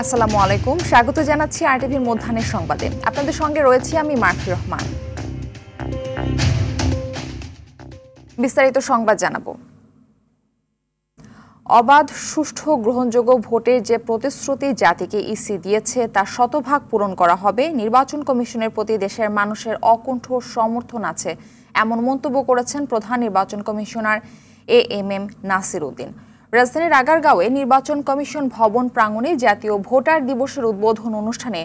আসসালামু আলাইকুম, স্বাগত জানাচ্ছি আরটিভির মধ্যাহ্নের সংবাদে। আপনাদের সঙ্গে রয়েছি আমি মার্ফি রহমান। বিস্তারিত সংবাদ জানাবো। অবাধ, সুষ্ঠু, গ্রহণযোগ্য ভোটের যে প্রতিশ্রুতি জাতিকে ইসি দিয়েছে তা শতভাগ পূরণ করা হবে। নির্বাচন কমিশনের প্রতি দেশের মানুষের অকুণ্ঠ সমর্থন আছে, এমন মন্তব্য করেছেন প্রধান নির্বাচন কমিশনার এএমএম নাসির উদ্দিন। রাজধানীর আগারগাঁওয়ে নির্বাচন কমিশন ভবন প্রাঙ্গণে জাতীয় ভোটার দিবসের উদ্বোধন অনুষ্ঠানে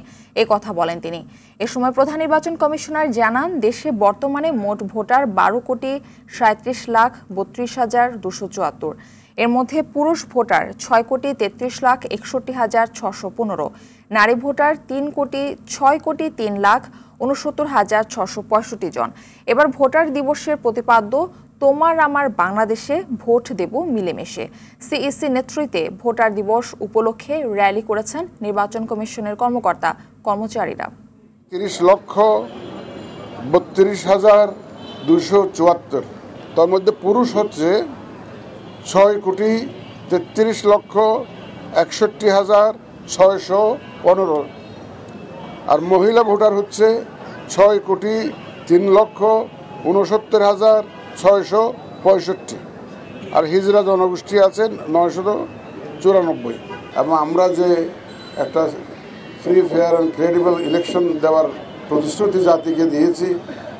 কথা বলেন তিনি। এ সময় প্রধান নির্বাচন কমিশনার জানান, দেশে বর্তমানে মোট ভোটার 12,37,32,274। এর মধ্যে পুরুষ ভোটার 6,33,61,615, নারী ভোটার 3,06,03,69,665 জন। এবার ভোটার দিবসের প্রতিপাদ্য তোমার আমার বাংলাদেশে, ভোট দেব মিলেমিশে। সিইসি নেতৃত্বে ভোটার দিবস উপলক্ষে র্যালি করেছেন নির্বাচন কমিশনের কর্মকর্তা কর্মচারীরা। 30,32,274, তার মধ্যে পুরুষ হচ্ছে 6,63,61,615 আর মহিলা ভোটার হচ্ছে 6,03,69,665 আর হিজড়া জনগোষ্ঠী আছেন 994। এবং আমরা যে একটা free, fair and credible election দেওয়ার প্রতিশ্রুতি জাতিকে দিয়েছি,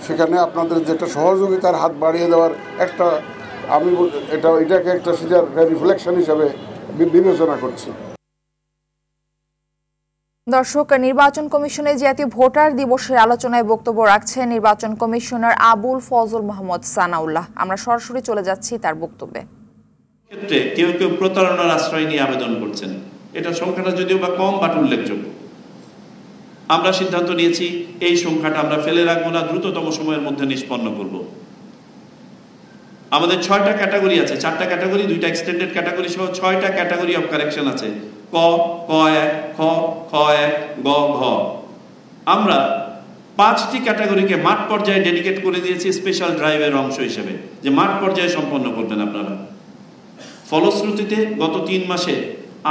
সেখানে আপনাদের যে একটা সহযোগিতার হাত বাড়িয়ে দেওয়ার একটা, আমি এটাকে একটা সেটার রিফ্লেকশন হিসাবে বিবেচনা করছি। দর্শক, নির্বাচন কমিশনের জাতীয় ভোটার দিবসের আলোচনায় বক্তব্য রাখছেন নির্বাচন কমিশনার আবুল ফজল মোহাম্মদ সানাউল্লাহ। আমরা সরাসরি চলে যাচ্ছি তার বক্তব্যে। ক্ষেত্রে কেউ কেউ প্রতারণার আশ্রয় নিয়ে আবেদন করছেন। এটা সংখ্যাটা যদিও বা কম, বাট উল্লেখযোগ্য। আমরা সিদ্ধান্ত নিয়েছি এই সংখ্যাটা আমরা ফেলে রাখবো না, দ্রুততম সময়ের মধ্যে নিষ্পন্ন করব। আমাদের 6টা ক্যাটাগরি আছে, 4টা ক্যাটাগরি, 2টা এক্সটেন্ডেড ক্যাটাগরি সহ 6টা ক্যাটাগরি অফ কারেকশন আছে। ক, ক1, খ, খ1, গ, ঘ। আমরা 5টি ক্যাটাগরিকে মাঠ পর্যায়ে ডেডিকেট করে দিয়েছি স্পেশাল ড্রাইভের অংশ হিসেবে, যে মাঠ পর্যায়ে সম্পন্ন করবেন আপনারা। ফলশ্রুতিতে গত 3 মাসে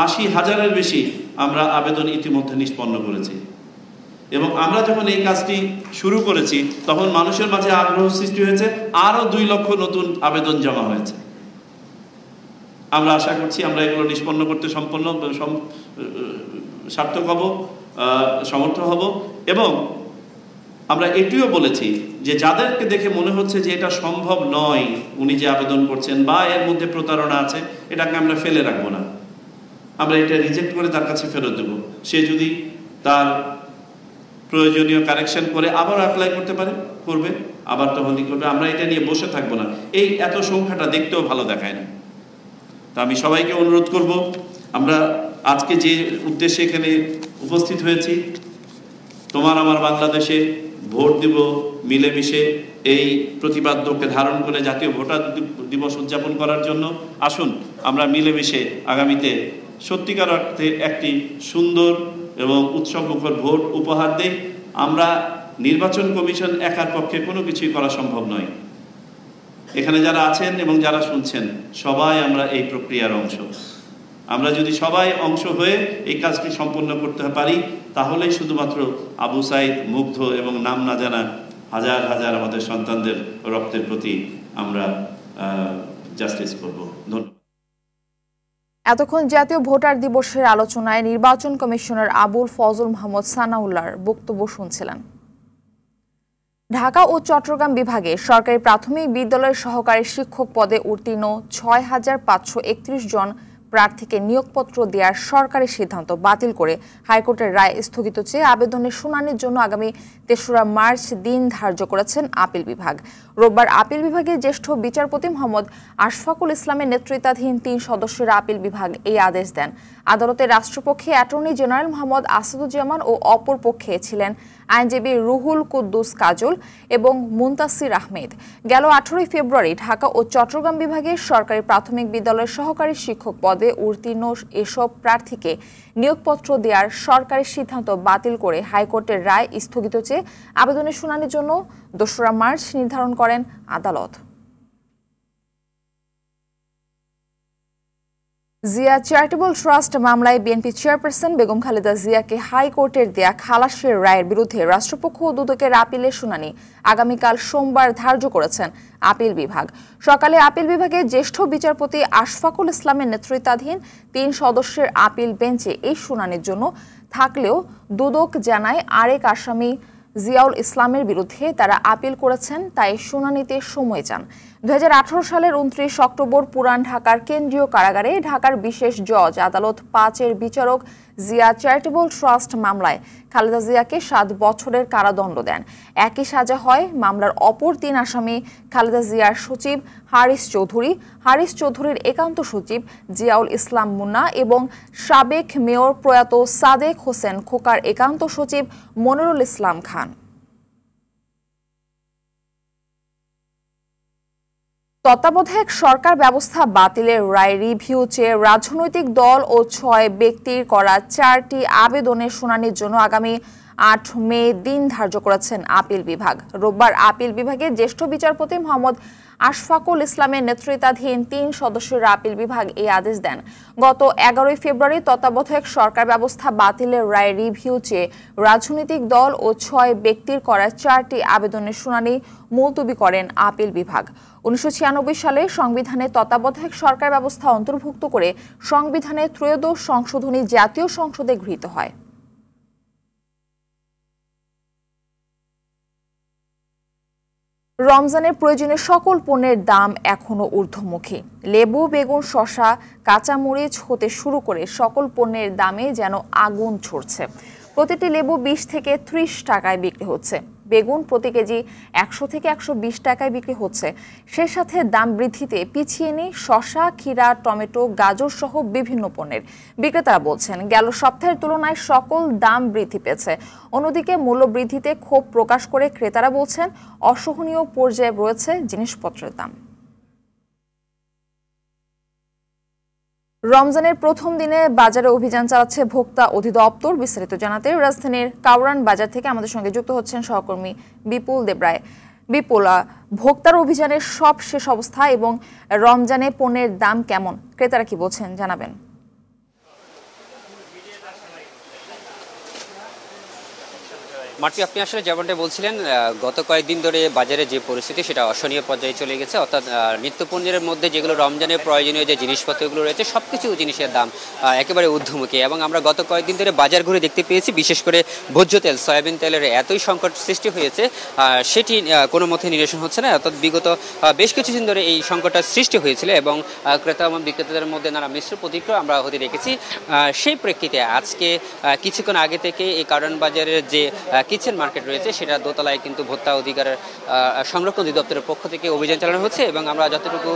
80,000-এর বেশি আমরা আবেদন ইতিমধ্যে নিষ্পন্ন করেছি। এবং আমরা যখন এই কাজটি শুরু করেছি তখন মানুষের মাঝে আগ্রহ সৃষ্টি হয়েছে, আরো 2 লক্ষ নতুন আবেদন জমা হয়েছে। আমরা আশা করছি আমরা এগুলো নিষ্পন্ন করতে সম্পন্ন সার্থক হব, সমর্থ হব। এবং আমরা এটিও বলেছি যে যাদেরকে দেখে মনে হচ্ছে যে এটা সম্ভব নয়, উনি যে আবেদন করছেন বা এর মধ্যে প্রতারণা আছে, এটাকে আমরা ফেলে রাখবো না। আমরা এটা রিজেক্ট করে তার কাছে ফেরত দেব। সে যদি তার প্রয়োজনীয় কারেকশন করে আবার অ্যাপ্লাই করতে পারে, করবে, আবার তখনই করবে। আমরা এটা নিয়ে বসে থাকবো না। এই এত সংখ্যাটা দেখতেও ভালো দেখায় না। তা আমি সবাইকে অনুরোধ করব, আমরা আজকে যে উদ্দেশ্যে এখানে উপস্থিত হয়েছি, তোমার আমার বাংলাদেশে, ভোট দিব মিলেমিশে, এই প্রতিপাদ্যকে ধারণ করে জাতীয় ভোটার দিবস উদযাপন করার জন্য আসুন আমরা মিলেমিশে আগামীতে সত্যিকার অর্থে একটি সুন্দর এবং উৎসবমুখর ভোট উপহার দেই। আমরা নির্বাচন কমিশন একার পক্ষে কোনো কিছুই করা সম্ভব নয়। এখানে যারা আছেন এবং যারা শুনছেন সবাই আমরা এই প্রক্রিয়ার অংশ। আমরা যদি সবাই অংশ হয়ে এই কাজটি সম্পন্ন করতে পারি, তাহলেই শুধুমাত্র আবু সাইদ, মুগ্ধ এবং নাম না জানা হাজার হাজার আমাদের সন্তানদের রক্তের প্রতি আমরা জাস্টিস করব। ধন্যবাদ। এতক্ষণ জাতীয় ভোটার দিবসের আলোচনায় নির্বাচন কমিশনার আবুল ফজল মোহাম্মদ সানাউল্লাহর বক্তব্য শুনছিলেন। ঢাকা ও চট্টগ্রাম বিভাগে সরকারি প্রাথমিক বিদ্যালয়ের সহকারী শিক্ষক পদে উত্তীর্ণ 6,531 জন প্রার্থীকে নিয়োগপত্র দেওয়ার সরকারি সিদ্ধান্ত বাতিল করে হাইকোর্টের রায় স্থগিত চেয়ে আবেদনের শুনানির জন্য আগামী 3রা মার্চ দিন ধার্য করেছেন আপিল বিভাগ। রোববার আপিল বিভাগের জ্যেষ্ঠ বিচারপতি মোহাম্মদ আশফাকুল ইসলামের নেতৃত্বাধীন 3 সদস্যের আপিল বিভাগ এই আদেশ দেন। আদালতে রাষ্ট্রপক্ষে অ্যাটর্নি জেনারেল মোহাম্মদ আসাদুজ্জামান ও অপর পক্ষে ছিলেন আইনজীবী রুহুল কুদ্দুস কাজল এবং মুনতাসির আহমেদ। গেল 18 ফেব্রুয়ারি ঢাকা ও চট্টগ্রাম বিভাগের সরকারি প্রাথমিক বিদ্যালয়ের সহকারী শিক্ষক পদে উত্তীর্ণ এসব প্রার্থীকে নিয়োগপত্র দেওয়ার সরকারি সিদ্ধান্ত বাতিল করে হাইকোর্টের রায় স্থগিত চেয়ে আবেদনের শুনানির জন্য 2রা মার্চ নির্ধারণ করেন আদালত। জিয়া চ্যারিটেবল ট্রাস্ট মামলায় বিএনপি চেয়ারপারসন বেগম খালেদা জিয়াকে হাইকোর্টের দেয়া খালাসের রায়ের বিরুদ্ধে রাষ্ট্রপক্ষ ও দুদকের আপিলের শুনানি আগামীকাল সোমবার ধার্য করেছেন আপিল বিভাগ। সকালে আপিল বিভাগের জ্যেষ্ঠ বিচারপতি আশফাকুল ইসলামের নেতৃত্বাধীন 3 সদস্যের আপিল বেঞ্চে এই শুনানির জন্য থাকলেও দুদক জানায় আরেক আসামি জিয়াউল ইসলামের বিরুদ্ধে তারা আপিল করেছেন, তাই শুনানিতে সময় চান। 2018 সালের 29 অক্টোবর পুরান ঢাকার কেন্দ্রীয় কারাগারে ঢাকার বিশেষ জজ আদালত 5-এর বিচারক জিয়া চ্যারিটেবল ট্রাস্ট মামলায় খালেদা জিয়াকে 7 বছরের কারাদণ্ড দেন। একই সাজা হয় মামলার অপর 3 আসামি খালেদা জিয়ার সচিব হারিস চৌধুরীর একান্ত সচিব জিয়াউল ইসলাম মুন্না এবং সাবেক মেয়র প্রয়াত সাদেক হোসেন খোকার একান্ত সচিব মনিরুল ইসলাম খান। তত্ত্বাবধায়ক সরকার ব্যবস্থা বাতিলের রায় রিভিউ চেয়ে রাজনৈতিক দল ও 6 ব্যক্তির করা 4টি আবেদনের শুনানির জন্য আগামী 8 মে দিন ধার্য করেছেন আপিল বিভাগ। রোববার আপিল বিভাগের জ্যেষ্ঠ বিচারপতি মোহাম্মদ আশফাকুল ইসলামের নেতৃত্বাধীন 3 সদস্যের আপিল বিভাগ এই আদেশ দেন। গত 11 ফেব্রুয়ারি তত্ত্বাবধায়ক সরকার ব্যবস্থা বাতিলের রায় রিভিউ চেয়ে রাজনৈতিক দল ও 6 ব্যক্তির করা 4টি আবেদনের শুনানি মুলতবি করেন আপিল বিভাগ। 1996 সালে সংবিধানে তত্ত্বাবধায়ক সরকার ব্যবস্থা অন্তর্ভুক্ত করে সংবিধানের ত্রয়োদশ সংশোধনী জাতীয় সংসদে গৃহীত হয়। রমজানের প্রয়োজনীয় সকল পণ্যের দাম এখনো ঊর্ধ্বমুখী। লেবু, বেগুন, শসা, কাঁচামরিচ হতে শুরু করে সকল পণ্যের দামে যেন আগুন ছড়ছে। প্রতিটি লেবু 20 থেকে 30 টাকায় বিক্রি হচ্ছে। বেগুন প্রতি কেজি 100 থেকে 120 টাকায় বিক্রি হচ্ছে। সে সাথে দাম বৃদ্ধিতে পিছিয়ে নেই শসা, ক্ষীরা, টমেটো, গাজর সহ বিভিন্ন পণ্যের। বিক্রেতারা বলছেন গেল সপ্তাহের তুলনায় সকল দাম বৃদ্ধি পেয়েছে। অন্যদিকে মূল্য বৃদ্ধিতে ক্ষোভ প্রকাশ করে ক্রেতারা বলছেন অসহনীয় পর্যায়ে রয়েছে জিনিসপত্রের দাম। রমজানের প্রথম দিনে বাজারে অভিযান চালাচ্ছে ভোক্তা অধিদপ্তর। বিস্তারিত জানাতে রাজধানীর কাউরান বাজার থেকে আমাদের সঙ্গে যুক্ত হচ্ছেন সহকর্মী বিপুল দেবরায়। বিপুল, ভোক্তার অভিযানের সব শেষ অবস্থা এবং রমজানে পণ্যের দাম কেমন, ক্রেতারা কি বলছেন জানাবেন। মার্টি, আপনি আসলে যেমনটা বলছিলেন, গত কয়েকদিন ধরে বাজারে যে পরিস্থিতি সেটা অসহনীয় পর্যায়ে চলে গেছে। অর্থাৎ নিত্যপণ্যের মধ্যে যেগুলো রমজানের প্রয়োজনীয় যে জিনিসপত্রগুলো রয়েছে সবকিছু জিনিসের দাম একেবারে ঊর্ধ্বমুখী। এবং আমরা গত কয়েকদিন ধরে বাজার ঘুরে দেখতে পেয়েছি বিশেষ করে ভোজ্য তেল, সয়াবিন তেলের এতই সংকট সৃষ্টি হয়েছে সেটি কোনো মতে নিরসন হচ্ছে না। অর্থাৎ বিগত বেশ কিছুদিন ধরে এই সংকটটা সৃষ্টি হয়েছিল এবং ক্রেতা এবং বিক্রেতাদের মধ্যে নানা মিশ্র প্রতিক্রিয়া আমরা হতে রেখেছি। সেই প্রেক্ষিতে আজকে কিছুক্ষণ আগে থেকে এই কারণ বাজারের যে কিচেন মার্কেট রয়েছে সেটা দোতলায় কিন্তু ভোক্তা অধিকারের সংরক্ষণ অধিদপ্তরের পক্ষ থেকে অভিযান চালানো হচ্ছে এবং আমরা যতটুকু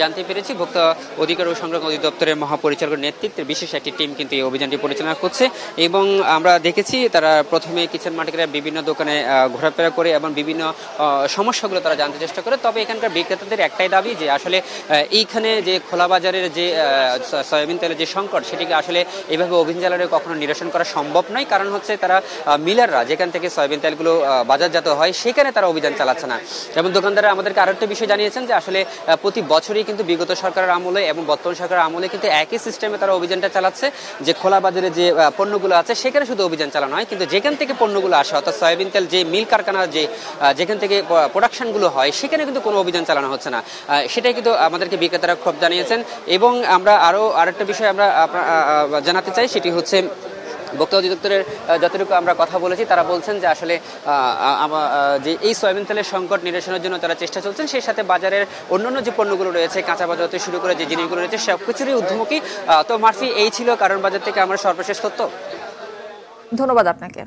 জানতে পেরেছি ভোক্তা অধিকার ও সংরক্ষণ অধিদপ্তরের মহাপরিচালকের নেতৃত্বে বিশেষ একটি টিম কিন্তু এই অভিযানটি পরিচালনা করছে। এবং আমরা দেখেছি তারা প্রথমে কিচেন মার্কেটের বিভিন্ন দোকানে ঘোরাফেরা করে এবং বিভিন্ন সমস্যাগুলো তারা জানতে চেষ্টা করে। তবে এখানকার বিক্রেতাদের একটাই দাবি যে আসলে এইখানে যে খোলা বাজারের যে সয়াবিন তেলের যে সংকট সেটিকে আসলে এইভাবে অভিযান চালালে কখনো নিরসন করা সম্ভব নয়। কারণ হচ্ছে তারা মিলাররা যেখান থেকে সয়াবিন তেলগুলো বাজারজাত হয় সেখানে তারা অভিযান চালাচ্ছে না। এবং দোকানদাররা আমাদেরকে আরেকটা বিষয় জানিয়েছেন যে আসলে প্রতি বছরই কিন্তু বিগত সরকারের আমলে এবং বর্তমান সরকারের আমলে কিন্তু একই সিস্টেমে তারা অভিযানটা চালাচ্ছে যে খোলা বাজারে যে পণ্যগুলো আছে সেখানে শুধু অভিযান চালানো হয়, কিন্তু যেখান থেকে পণ্যগুলো আসে অর্থাৎ সয়াবিন তেল যে মিল কারখানা যেখান থেকে প্রোডাকশনগুলো হয় সেখানে কিন্তু কোনো অভিযান চালানো হচ্ছে না। সেটাই কিন্তু আমাদেরকে বিক্রেতারা ক্ষোভ জানিয়েছেন। এবং আমরা আরেকটা বিষয় আমরা জানাতে চাই, সেটি হচ্ছে ভোক্তা অধিদপ্তরের যতটুকু আমরা কথা বলেছি তারা বলছেন যে আসলে যে এই সয়াবিন তেলের সংকট নিরসনের জন্য তারা চেষ্টা চলছেন, সেই সাথে বাজারের অন্যান্য যে পণ্যগুলো রয়েছে কাঁচা বাজার থেকে শুরু করে যে জিনিসগুলো রয়েছে সব কিছুরই ঊর্ধ্বমুখী। তো মার্ফি, এই ছিল কারণ বাজার থেকে আমার সর্বশেষ তথ্য। ধন্যবাদ আপনাকে।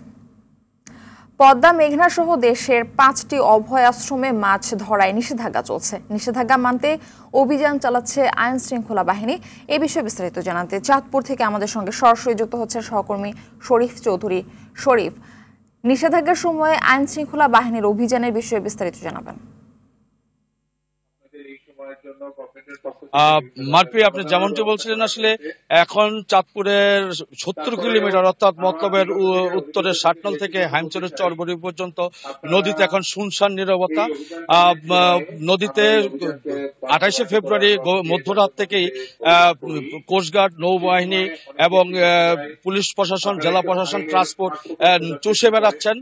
পদ্মা, মেঘনা সহ দেশের 5টি অভয় আশ্রমে মাছ ধরায় নিষেধাজ্ঞা চলছে। নিষেধাজ্ঞা মানতে অভিযান চালাচ্ছে আইন শৃঙ্খলা বাহিনী। এ বিষয়ে বিস্তারিত জানাতে চাঁদপুর থেকে আমাদের সঙ্গে সরাসরি যুক্ত হচ্ছেন সহকর্মী শরীফ চৌধুরী। শরীফ, নিষেধাজ্ঞার সময় আইন শৃঙ্খলা বাহিনীর অভিযানের বিষয়ে বিস্তারিত জানাবেন। এই সময়ের জন্য মারপি আপনি যেমনটি বলছিলেন, আসলে এখন চাঁদপুরের 70 কিলোমিটার অর্থাৎ মতলবের উত্তরের 60 থেকে হ্যামচরের চরবড়ি পর্যন্ত নদীতে এখন শুনশান নীরবতা। নদীতে 28শে ফেব্রুয়ারি মধ্যরাত থেকেই কোস্টগার্ড, নৌবাহিনী এবং পুলিশ প্রশাসন, জেলা প্রশাসন, ট্রান্সপোর্ট চষে বেড়াচ্ছেন।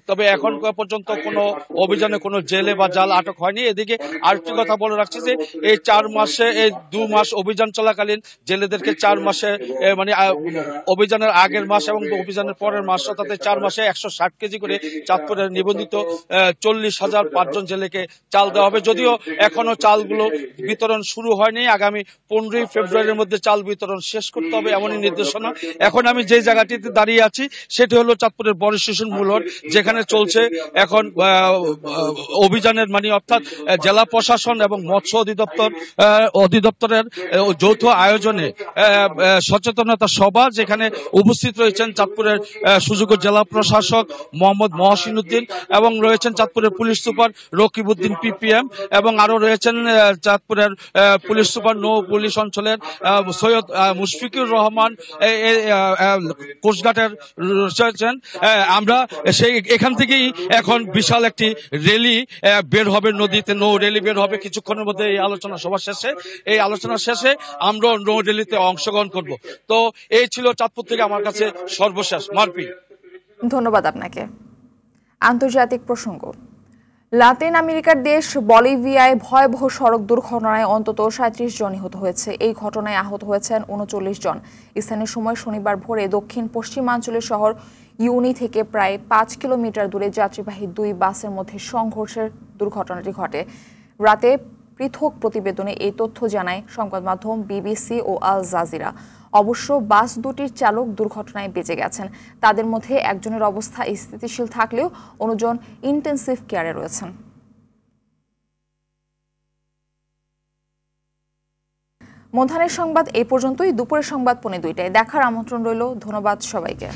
তবে এখন পর্যন্ত কোনো অভিযানে কোনো জেলে বা জাল আটক হয়নি। এদিকে আরেকটি কথা বলে রাখছি যে এই 4 মাসে, এই 2 মাস অভিযান চলাকালীন জেলেদেরকে 4 মাসে মানে অভিযানের আগের মাস এবং অভিযানের পরের মাস অর্থাৎ 4 মাসে 160 কেজি করে চাঁদপুরের নিবন্ধিত 40,005 জেলেকে চাল দেওয়া হবে। যদিও এখনো চালগুলো বিতরণ শুরু হয়নি, আগামী 15 ফেব্রুয়ারির মধ্যে চাল বিতরণ শেষ করতে হবে এমনই নির্দেশনা। এখন আমি যে জায়গাটিতে দাঁড়িয়ে আছি সেটি হলো চাঁদপুরের বড় স্টেশন মূলর, যেখানে চলছে এখন অভিযানের মানে অর্থাৎ জেলা প্রশাসন এবং মৎস্য অধিদপ্তরের যৌথ আয়োজনে সচেতনতা সভা, যেখানে উপস্থিত রয়েছেন চাঁদপুরের সুযোগ্য জেলা প্রশাসক মোহাম্মদ মহসিন উদ্দিন এবং রয়েছেন চাঁদপুরের পুলিশ সুপার রকিবউদ্দিন PPM এবং আরো রয়েছেন চাঁদপুরের পুলিশ সুপার নৌ পুলিশ অঞ্চলের সৈয়দ মুশফিকুর রহমান, কোস্টগার্ডের রয়েছেন। আমরা সেই এখান থেকেই এখন বিশাল একটি র্যালি বের হবে, নদীতে নৌ র্যালি বের হবে কিছুক্ষণের মধ্যে। এই আলোচনা শেষে আমরা নৌ র্যালিতে অংশগ্রহণ করব। তো এই ছিল চাঁদপুর থেকে আমার কাছে সর্বশেষ। মারপি, ধন্যবাদ আপনাকে। আন্তর্জাতিক প্রসঙ্গ। লাতিন আমেরিকার দেশ বলিভিয়ায় ভয়াবহ সড়ক দুর্ঘটনায় অন্তত 37 জন নিহত হয়েছে। এই ঘটনায় আহত হয়েছেন 39 জন। স্থানীয় সময় শনিবার ভোরে দক্ষিণ পশ্চিমাঞ্চলের শহর ইউনি থেকে প্রায় 5 কিলোমিটার দূরে যাত্রীবাহী 2 বাসের মধ্যে সংঘর্ষের দুর্ঘটনাটি ঘটে। রাতে পৃথক প্রতিবেদনে এই তথ্য জানায় সংবাদ মাধ্যম BBC ও আল জাজিরা। অবশ্য বাস দুটির চালক দুর্ঘটনায় বেঁচে গেছেন। তাদের মধ্যে একজনের অবস্থা স্থিতিশীল থাকলেও অন্যজন ইন্টেন্সিভ কেয়ারে রয়েছেন। মধ্যাহ্নের সংবাদ এই পর্যন্তই। দুপুরের সংবাদ 2:45টায় দেখার আমন্ত্রণ রইল। ধন্যবাদ সবাইকে।